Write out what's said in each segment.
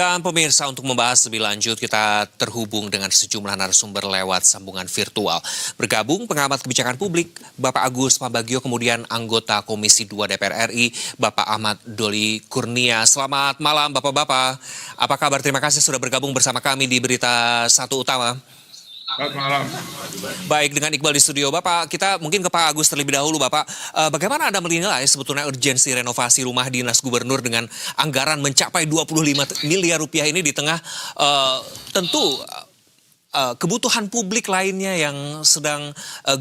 Dan pemirsa, untuk membahas lebih lanjut kita terhubung dengan sejumlah narasumber lewat sambungan virtual. Bergabung pengamat kebijakan publik Bapak Agus Pambagio, kemudian anggota Komisi 2 DPR RI Bapak Ahmad Doli Kurnia. Selamat malam Bapak-Bapak. Apa kabar? Terima kasih sudah bergabung bersama kami di Berita Satu Utama. Selamat malam. Baik, dengan Iqbal di studio. Bapak, kita mungkin ke Pak Agus terlebih dahulu, Bapak. Bagaimana Anda menilai sebetulnya urgensi renovasi rumah dinas gubernur dengan anggaran mencapai 25 miliar rupiah ini di tengah tentu kebutuhan publik lainnya yang sedang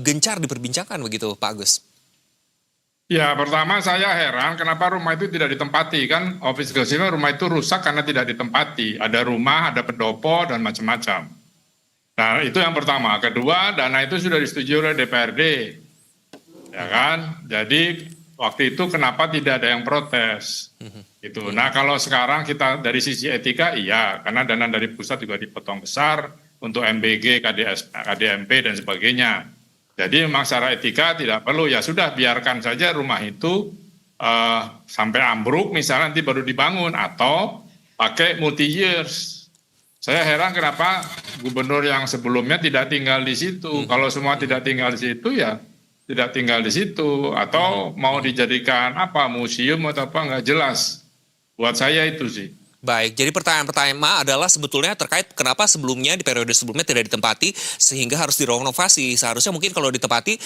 gencar diperbincangkan begitu, Pak Agus? Ya, pertama saya heran kenapa rumah itu tidak ditempati, kan office gosipnya rumah itu rusak karena tidak ditempati. Ada rumah, ada pendopo, dan macam-macam. Nah, itu yang pertama. Kedua, dana itu sudah disetujui oleh DPRD. Ya kan? Jadi, waktu itu kenapa tidak ada yang protes? Gitu. Nah, kalau sekarang kita dari sisi etika, iya. Karena dana dari pusat juga dipotong besar untuk MBG, KDMP, dan sebagainya. Jadi, memang secara etika tidak perlu. Ya sudah, biarkan saja rumah itu sampai ambruk, misalnya nanti baru dibangun. Atau pakai multi-years. Saya heran kenapa gubernur yang sebelumnya tidak tinggal di situ. Kalau semua tidak tinggal di situ, ya tidak tinggal di situ. Atau mau dijadikan apa, museum atau apa, nggak jelas. Buat saya itu sih. Baik, jadi pertanyaan pertama adalah sebetulnya terkait kenapa sebelumnya di periode sebelumnya tidak ditempati sehingga harus direnovasi. Seharusnya mungkin kalau ditempati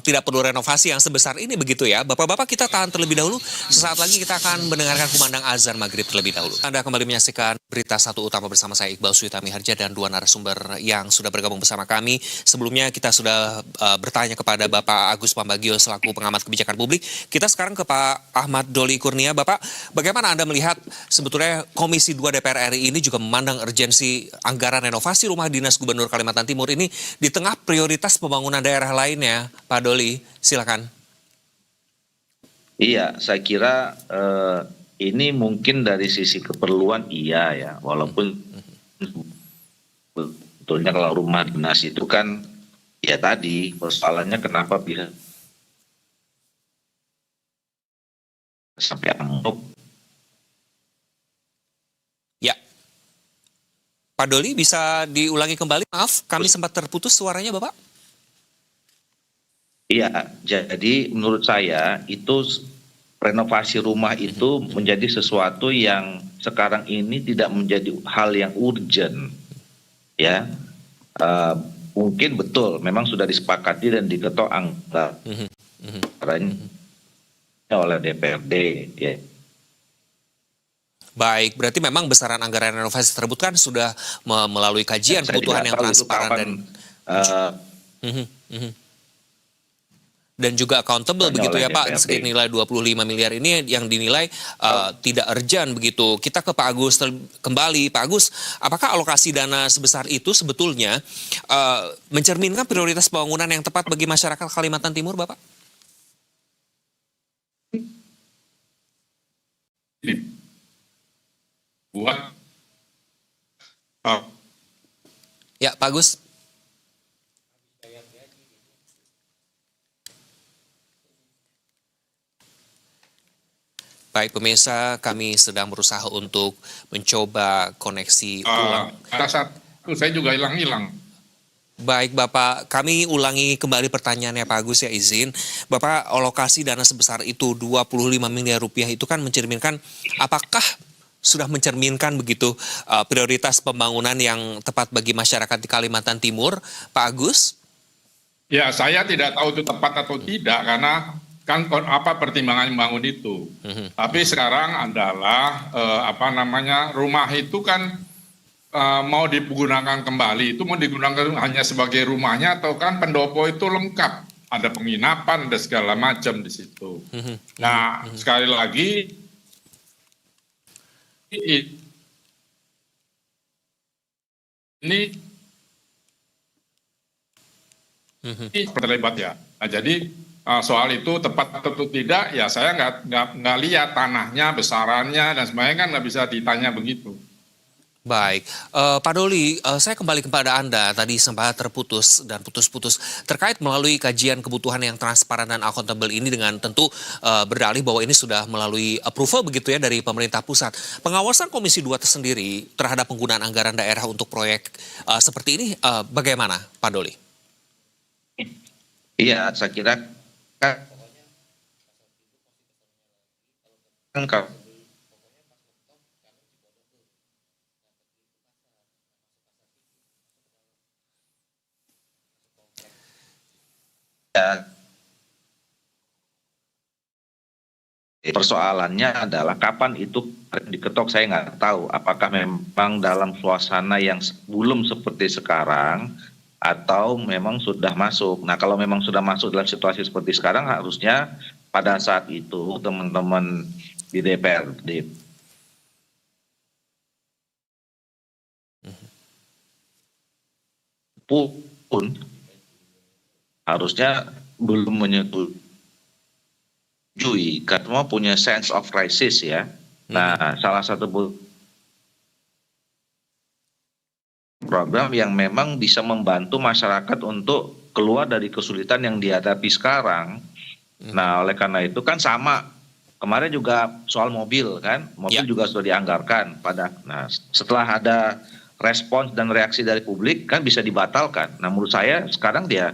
tidak perlu renovasi yang sebesar ini begitu ya. Bapak-bapak, kita tahan terlebih dahulu. Sesaat lagi kita akan mendengarkan kumandang azan maghrib terlebih dahulu. Anda kembali menyaksikan Berita Satu Utama bersama saya Iqbal Suitami Harja dan dua narasumber yang sudah bergabung bersama kami. Sebelumnya kita sudah bertanya kepada Bapak Agus Pambagio selaku pengamat kebijakan publik. Kita sekarang ke Pak Ahmad Doli Kurnia. Bapak, bagaimana Anda melihat sebetulnya Komisi 2 DPR RI ini juga memandang urgensi anggaran renovasi rumah dinas Gubernur Kalimantan Timur ini di tengah prioritas pembangunan daerah lainnya, Pak Doli, silakan. Iya, saya kira ini mungkin dari sisi keperluan iya ya, walaupun sebetulnya kalau rumah dinas itu kan ya tadi persoalannya kenapa bisa sampai ambruk. Ya, Pak Doli bisa diulangi kembali, maaf kami sempat terputus suaranya Bapak. Iya, jadi menurut saya itu renovasi rumah itu menjadi sesuatu yang sekarang ini tidak menjadi hal yang urgent, ya. Mungkin betul, memang sudah disepakati dan diketok anggarannya oleh DPRD, ya. Baik, berarti memang besaran anggaran renovasi tersebut kan sudah melalui kajian kebutuhan yang transparan dan juga accountable begitu ya Pak, senilai 25 miliar ini yang dinilai tidak urgent begitu. Kita ke Pak Agus kembali. Pak Agus, apakah alokasi dana sebesar itu sebetulnya mencerminkan prioritas pembangunan yang tepat bagi masyarakat Kalimantan Timur, Bapak? Buat Ya, Pak Agus. Baik pemirsa, kami sedang berusaha untuk mencoba koneksi ulang. ada satu, saya juga hilang-hilang. Baik Bapak, kami ulangi kembali pertanyaannya Pak Agus ya, izin. Bapak, alokasi dana sebesar itu 25 miliar rupiah itu kan mencerminkan, apakah sudah mencerminkan begitu prioritas pembangunan yang tepat bagi masyarakat di Kalimantan Timur, Pak Agus? Ya, saya tidak tahu itu tepat atau tidak karena kan apa pertimbangan membangun itu. Tapi sekarang adalah rumah itu kan mau digunakan kembali, itu mau digunakan hanya sebagai rumahnya atau kan pendopo itu lengkap, ada penginapan, ada segala macam di situ. Nah, sekali lagi ini terlibat ya. Nah, jadi soal itu tepat atau tidak, ya saya nggak lihat tanahnya, besarannya dan sebagainya, kan nggak bisa ditanya begitu. Baik, Pak Doli, saya kembali kepada Anda. Tadi sempat terputus dan putus-putus terkait melalui kajian kebutuhan yang transparan dan akuntabel ini dengan tentu berdalih bahwa ini sudah melalui approval begitu ya dari pemerintah pusat. Pengawasan Komisi 2 tersendiri terhadap penggunaan anggaran daerah untuk proyek seperti ini bagaimana, Pak Doli? Iya, saya kira kan kalau ya, persoalannya adalah kapan itu diketok, saya nggak tahu. Apakah memang dalam suasana yang belum seperti sekarang atau memang sudah masuk. Nah, kalau memang sudah masuk dalam situasi seperti sekarang, harusnya pada saat itu teman-teman di DPRD pun harusnya belum menyetujui, karena punya sense of crisis ya. Nah, salah satu program yang memang bisa membantu masyarakat untuk keluar dari kesulitan yang dihadapi sekarang. Nah, oleh karena itu kan sama kemarin juga soal mobil kan, mobil juga sudah dianggarkan nah, setelah ada respons dan reaksi dari publik kan bisa dibatalkan. Nah, menurut saya sekarang dia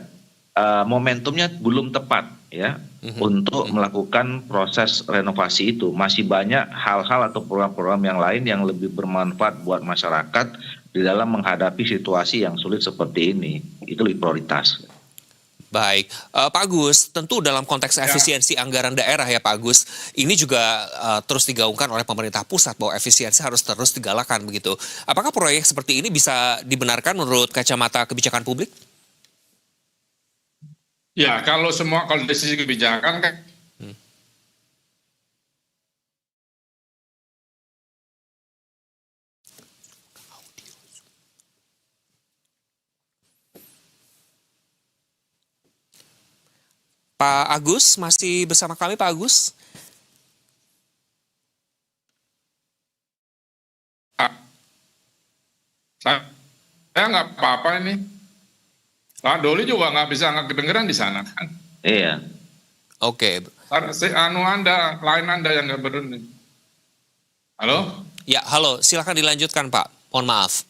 momentumnya belum tepat ya untuk melakukan proses renovasi itu. Masih banyak hal-hal atau program-program yang lain yang lebih bermanfaat buat masyarakat di dalam menghadapi situasi yang sulit seperti ini. Itu lebih prioritas. Baik, Pak Agus, tentu dalam konteks efisiensi anggaran daerah ya Pak Agus, ini juga terus digaungkan oleh pemerintah pusat bahwa efisiensi harus terus digalakan begitu. Apakah proyek seperti ini bisa dibenarkan menurut kacamata kebijakan publik? Ya, kalau dari sisi kebijakan kan Pak Agus, masih bersama kami Pak Agus? saya nggak apa-apa ini. Pak Doli juga nggak kedengeran di sana kan. Iya. Oke. Lain Anda yang nggak berani. Halo? Ya, halo, silakan dilanjutkan Pak. Mohon maaf.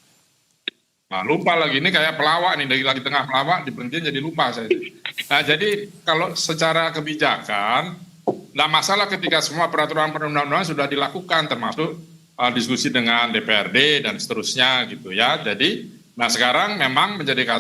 Nah, lupa lagi, ini kayak pelawak nih, lagi tengah pelawak, diberhentiin jadi lupa saya. Nah, jadi kalau secara kebijakan, nggak masalah ketika semua peraturan perundang-undangan sudah dilakukan, termasuk diskusi dengan DPRD dan seterusnya gitu ya. Jadi, nah sekarang memang menjadi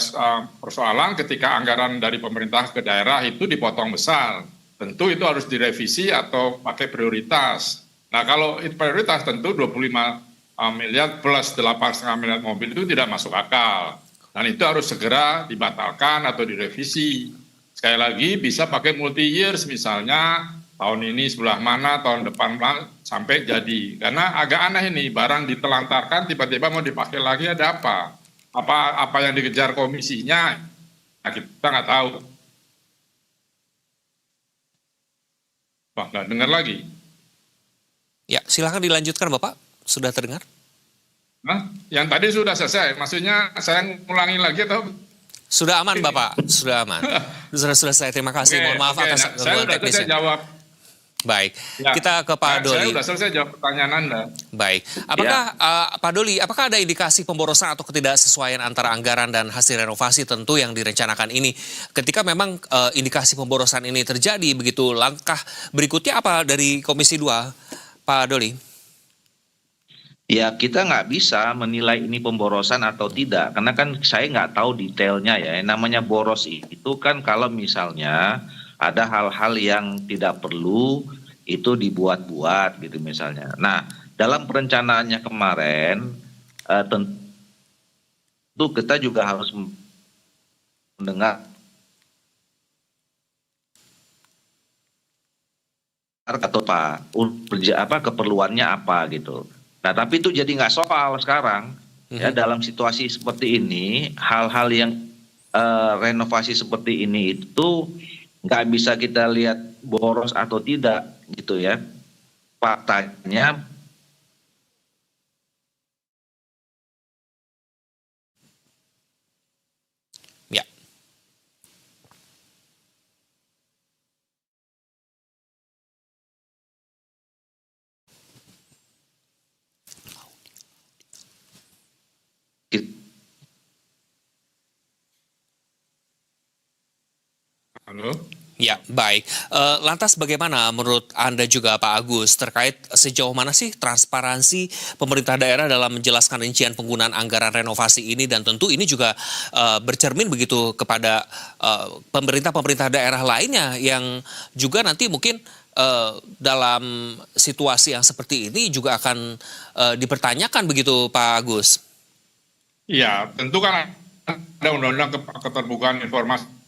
persoalan ketika anggaran dari pemerintah ke daerah itu dipotong besar. Tentu itu harus direvisi atau pakai prioritas. Nah, kalau itu prioritas tentu 25 miliar plus 8,5 miliar mobil itu tidak masuk akal. Dan itu harus segera dibatalkan atau direvisi. Sekali lagi bisa pakai multi years misalnya tahun ini sebelah mana, tahun depan sampai jadi. Karena agak aneh ini, barang ditelantarkan tiba-tiba mau dipakai lagi, ada apa? Apa yang dikejar komisinya? Nah, kita nggak tahu. Wah, nggak dengar lagi. Ya, silakan dilanjutkan Bapak. Sudah terdengar? Nah, yang tadi sudah selesai. Maksudnya saya ngulangi lagi atau? Sudah aman Bapak, sudah aman. Sudah selesai, terima kasih. Mohon maaf atas gangguan teknisnya. Saya jawab. Baik, ya, kita ke Pak Doli. Saya sudah selesai jawab pertanyaan Anda. Baik, apakah Pak Doli, apakah ada indikasi pemborosan atau ketidaksesuaian antara anggaran dan hasil renovasi tentu yang direncanakan ini? Ketika memang indikasi pemborosan ini terjadi, begitu langkah berikutnya apa dari Komisi 2, Pak Doli? Ya, kita nggak bisa menilai ini pemborosan atau tidak, karena kan saya nggak tahu detailnya ya. Namanya boros itu kan kalau misalnya ada hal-hal yang tidak perlu itu dibuat-buat gitu misalnya. Nah, dalam perencanaannya kemarin tentu kita juga harus mendengar atau keperluannya apa gitu. Nah, tapi itu jadi nggak soal sekarang ya, dalam situasi seperti ini hal-hal yang renovasi seperti ini itu nggak bisa kita lihat boros atau tidak gitu ya. Faktanya Halo. Ya, baik. Lantas bagaimana menurut Anda juga Pak Agus terkait sejauh mana sih transparansi pemerintah daerah dalam menjelaskan rincian penggunaan anggaran renovasi ini, dan tentu ini juga bercermin begitu kepada pemerintah-pemerintah daerah lainnya yang juga nanti mungkin dalam situasi yang seperti ini juga akan dipertanyakan begitu Pak Agus. Iya, tentu kan ada undang-undang keterbukaan informasi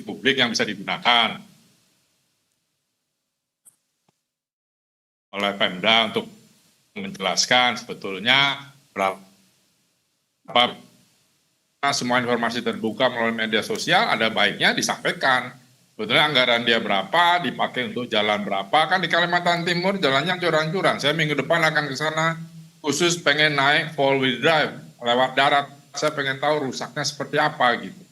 publik yang bisa digunakan oleh Pemda untuk menjelaskan sebetulnya berapa semua informasi terbuka melalui media sosial, ada baiknya disampaikan. Sebetulnya anggaran dia berapa, dipakai untuk jalan berapa. Kan di Kalimantan Timur jalannya curan-curan. Saya minggu depan akan ke sana khusus pengen naik four wheel drive lewat darat. Saya pengen tahu rusaknya seperti apa gitu.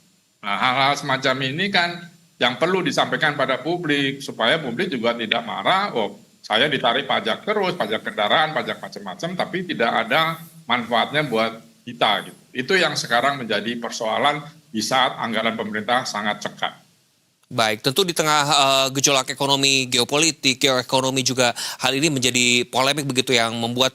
Nah, hal-hal semacam ini kan yang perlu disampaikan pada publik supaya publik juga tidak marah. Oh, saya ditarik pajak terus, pajak kendaraan, pajak macam-macam, tapi tidak ada manfaatnya buat kita gitu. Itu yang sekarang menjadi persoalan di saat anggaran pemerintah sangat cekak. Baik, tentu di tengah gejolak ekonomi, geopolitik, geoekonomi juga hal ini menjadi polemik begitu yang membuat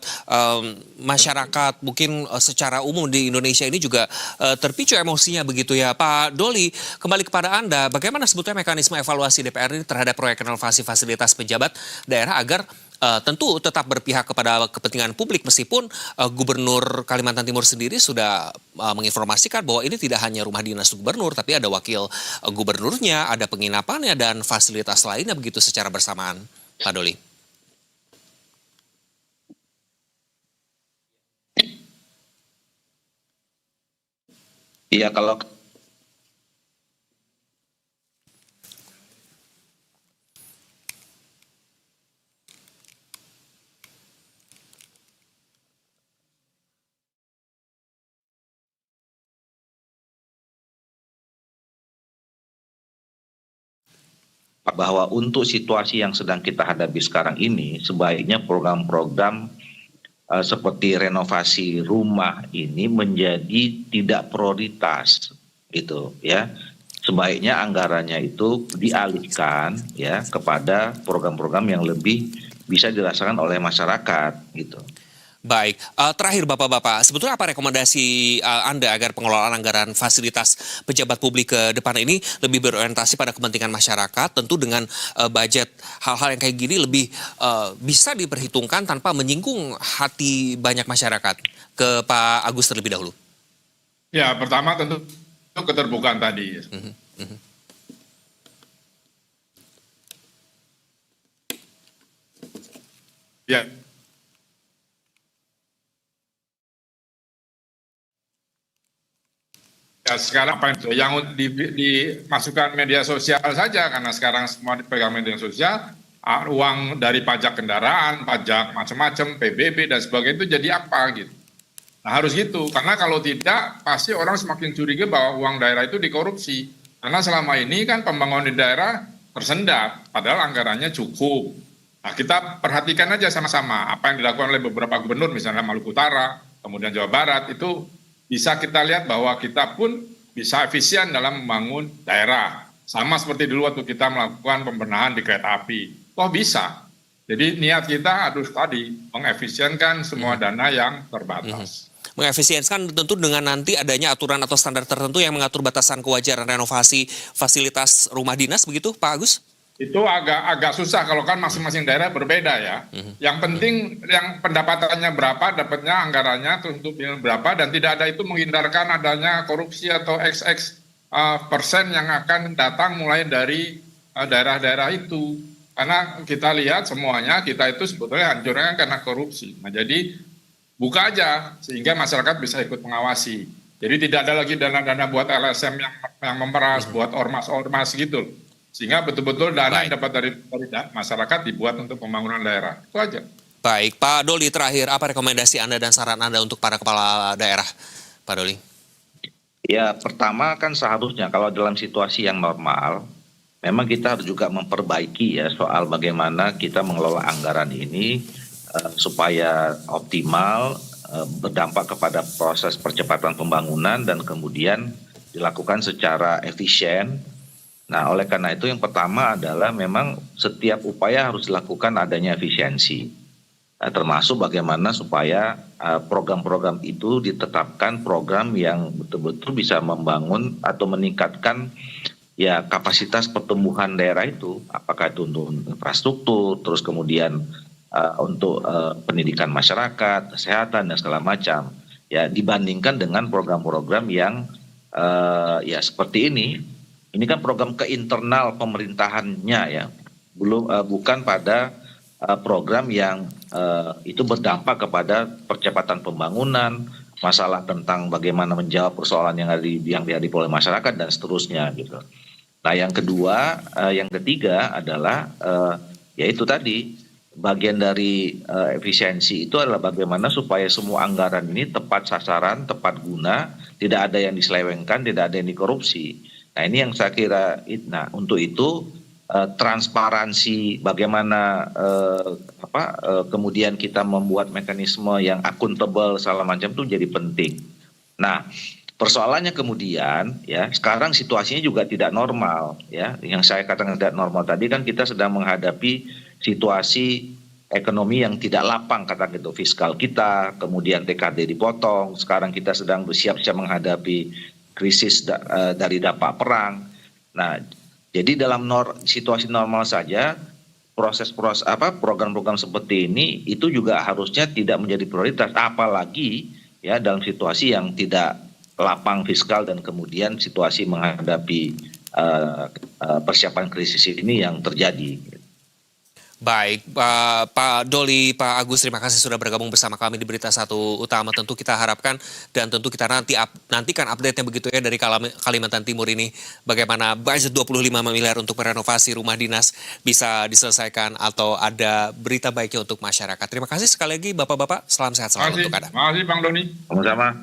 masyarakat mungkin secara umum di Indonesia ini juga terpicu emosinya begitu ya. Pak Doli, kembali kepada Anda, bagaimana sebetulnya mekanisme evaluasi DPR ini terhadap proyek renovasi fasilitas pejabat daerah agar tentu tetap berpihak kepada kepentingan publik meskipun Gubernur Kalimantan Timur sendiri sudah menginformasikan bahwa ini tidak hanya rumah dinas gubernur tapi ada wakil gubernurnya, ada penginapannya dan fasilitas lainnya begitu secara bersamaan. Pak Doli. Iya, kalau bahwa untuk situasi yang sedang kita hadapi sekarang ini, sebaiknya program-program seperti renovasi rumah ini menjadi tidak prioritas, gitu ya. Sebaiknya anggarannya itu dialihkan ya kepada program-program yang lebih bisa dirasakan oleh masyarakat, gitu. Baik, terakhir Bapak-Bapak, sebetulnya apa rekomendasi Anda agar pengelolaan anggaran fasilitas pejabat publik ke depan ini lebih berorientasi pada kepentingan masyarakat, tentu dengan budget hal-hal yang kayak gini lebih bisa diperhitungkan tanpa menyinggung hati banyak masyarakat. Ke Pak Agus terlebih dahulu. Ya, pertama tentu keterbukaan tadi. Ya, ya sekarang apa yang dimasukkan media sosial saja, karena sekarang semua dipegang media sosial, uang dari pajak kendaraan, pajak macam-macam, PBB dan sebagainya itu jadi apa gitu. Nah harus gitu, karena kalau tidak pasti orang semakin curiga bahwa uang daerah itu dikorupsi. Karena selama ini kan pembangunan di daerah tersendat, padahal anggarannya cukup. Nah kita perhatikan aja sama-sama apa yang dilakukan oleh beberapa gubernur, misalnya Maluku Utara, kemudian Jawa Barat, itu bisa kita lihat bahwa kita pun bisa efisien dalam membangun daerah. Sama seperti dulu waktu kita melakukan pembenahan di kereta api. Kok bisa? Jadi niat kita harus tadi mengefisienkan semua dana yang terbatas. Mengefisienkan tentu dengan nanti adanya aturan atau standar tertentu yang mengatur batasan kewajaran renovasi fasilitas rumah dinas begitu Pak Agus? Itu agak susah kalau kan masing-masing daerah berbeda ya. Yang penting yang pendapatannya berapa, dapatnya anggarannya untuk berapa, dan tidak ada itu menghindarkan adanya korupsi atau XX persen yang akan datang mulai dari daerah-daerah itu. Karena kita lihat semuanya kita itu sebetulnya hancurnya karena korupsi. Nah jadi buka aja sehingga masyarakat bisa ikut mengawasi. Jadi tidak ada lagi dana-dana buat LSM yang memeras, buat ormas-ormas gitu. Sehingga betul-betul dana yang dapat dari masyarakat dibuat untuk pembangunan daerah. Itu aja. Baik, Pak Doli terakhir, apa rekomendasi Anda dan saran Anda untuk para kepala daerah, Pak Doli? Ya, pertama kan seharusnya kalau dalam situasi yang normal, memang kita harus juga memperbaiki ya soal bagaimana kita mengelola anggaran ini supaya optimal, berdampak kepada proses percepatan pembangunan dan kemudian dilakukan secara efisien. Nah, oleh karena itu yang pertama adalah memang setiap upaya harus dilakukan adanya efisiensi. Termasuk bagaimana supaya program-program itu ditetapkan program yang betul-betul bisa membangun atau meningkatkan ya kapasitas pertumbuhan daerah itu, apakah itu untuk infrastruktur, terus kemudian untuk pendidikan masyarakat, kesehatan dan segala macam. Ya dibandingkan dengan program-program yang ya seperti ini. Ini kan program ke internal pemerintahannya ya, bukan pada program yang itu berdampak kepada percepatan pembangunan, masalah tentang bagaimana menjawab persoalan yang dihadapi oleh masyarakat dan seterusnya gitu. Nah, yang kedua, yang ketiga adalah yaitu tadi bagian dari efisiensi itu adalah bagaimana supaya semua anggaran ini tepat sasaran, tepat guna, tidak ada yang diselewengkan, tidak ada yang dikorupsi. Nah, ini yang saya kira, nah untuk itu transparansi bagaimana kemudian kita membuat mekanisme yang akuntabel segala macam itu jadi penting. Nah, persoalannya kemudian ya sekarang situasinya juga tidak normal ya. Yang saya katakan tidak normal tadi kan kita sedang menghadapi situasi ekonomi yang tidak lapang kata gitu, fiskal kita, kemudian TKD dipotong, sekarang kita sedang bersiap-siap menghadapi krisis dari dampak perang. Nah, jadi dalam situasi normal saja program-program seperti ini itu juga harusnya tidak menjadi prioritas, apalagi ya dalam situasi yang tidak lapang fiskal dan kemudian situasi menghadapi persiapan krisis ini yang terjadi. Baik, Pak Doli, Pak Agus, terima kasih sudah bergabung bersama kami di Berita Satu Utama. Tentu kita harapkan dan tentu kita nantikan update-nya begitu ya dari Kalimantan Timur ini. Bagaimana budget 25 miliar untuk renovasi rumah dinas bisa diselesaikan atau ada berita baiknya untuk masyarakat. Terima kasih sekali lagi Bapak-Bapak, salam sehat selalu untuk Anda. Terima kasih Bang Doni. Sama-sama.